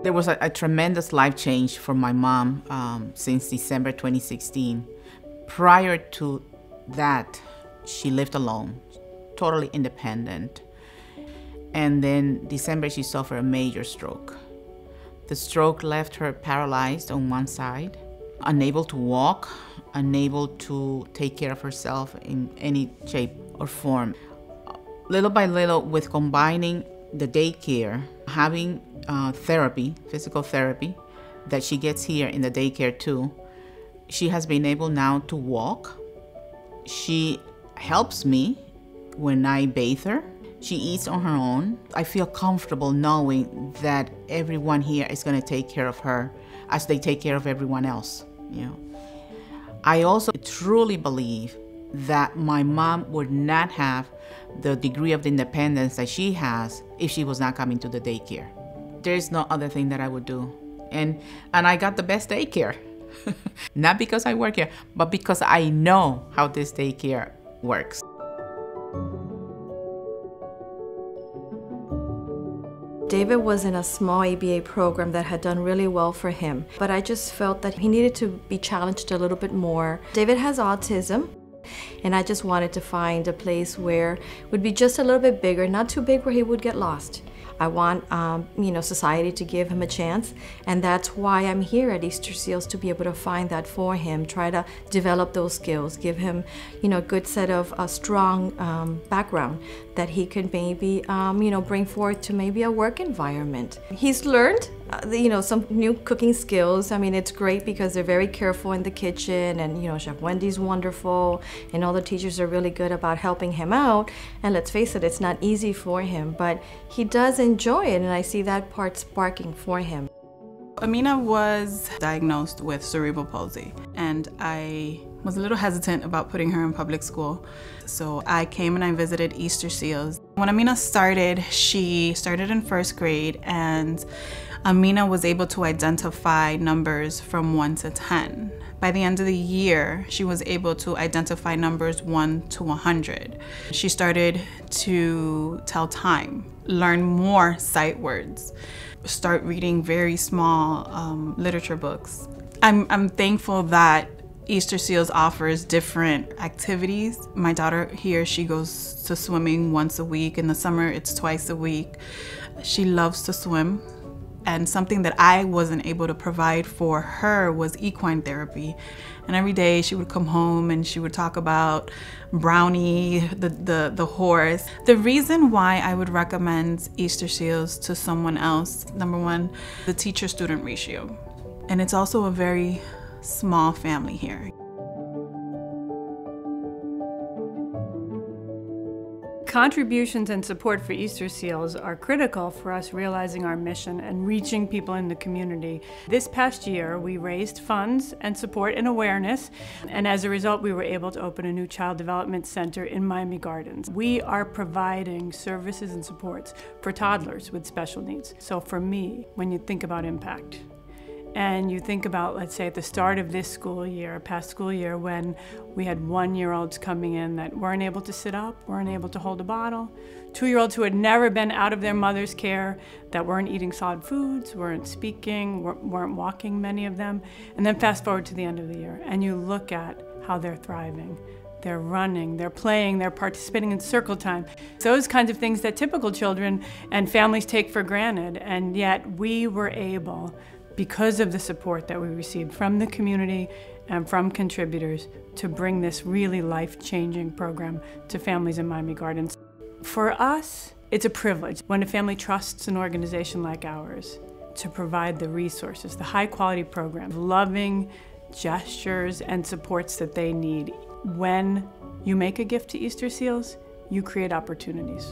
There was a tremendous life change for my mom since December 2016. Prior to that, she lived alone, totally independent. And then December, she suffered a major stroke. The stroke left her paralyzed on one side, unable to walk, unable to take care of herself in any shape or form. Little by little, with combining the daycare, having therapy, physical therapy, that she gets here in the daycare too, she has been able now to walk. She helps me when I bathe her. She eats on her own. I feel comfortable knowing that everyone here is going to take care of her as they take care of everyone else. You know, I also truly believe that my mom would not have the degree of independence that she has if she was not coming to the daycare. There's no other thing that I would do. And I got the best daycare. Not because I work here, but because I know how this daycare works. David was in a small ABA program that had done really well for him, but I just felt that he needed to be challenged a little bit more. David has autism, and I just wanted to find a place where it would be just a little bit bigger, not too big where he would get lost. I want, society to give him a chance, and that's why I'm here at Easterseals, to be able to find that for him, try to develop those skills, give him, a good set of a strong background that he could maybe, bring forth to maybe a work environment. He's learned, some new cooking skills. I mean, it's great because they're very careful in the kitchen, and Chef Wendy's wonderful, and all the teachers are really good about helping him out. And let's face it, it's not easy for him, but he does enjoy it, and I see that part sparking for him. Amina was diagnosed with cerebral palsy, and I was a little hesitant about putting her in public school. So I came and I visited Easterseals. When Amina started, she started in first grade, and Amina was able to identify numbers from 1 to 10. By the end of the year, she was able to identify numbers 1 to 100. She started to tell time, learn more sight words, start reading very small literature books. I'm thankful that Easterseals offers different activities. My daughter here, she goes to swimming once a week. In the summer, it's twice a week. She loves to swim. And something that I wasn't able to provide for her was equine therapy. And every day she would come home and she would talk about Brownie, the horse. The reason why I would recommend Easterseals to someone else, number one, the teacher-student ratio. And it's also a very small family here. Contributions and support for Easterseals are critical for us realizing our mission and reaching people in the community. This past year, we raised funds and support and awareness, and as a result, we were able to open a new child development center in Miami Gardens. We are providing services and supports for toddlers with special needs. So for me, when you think about impact, and you think about, let's say, at the start of this school year, past school year, when we had 1-year-olds coming in that weren't able to sit up, weren't able to hold a bottle, 2-year-olds who had never been out of their mother's care, that weren't eating solid foods, weren't speaking, weren't walking, many of them. And then fast forward to the end of the year, and you look at how they're thriving. They're running, they're playing, they're participating in circle time. Those kinds of things that typical children and families take for granted, and yet we were able, because of the support that we received from the community and from contributors, to bring this really life-changing program to families in Miami Gardens. For us, it's a privilege when a family trusts an organization like ours to provide the resources, the high-quality programs, loving gestures and supports that they need. When you make a gift to Easterseals, you create opportunities.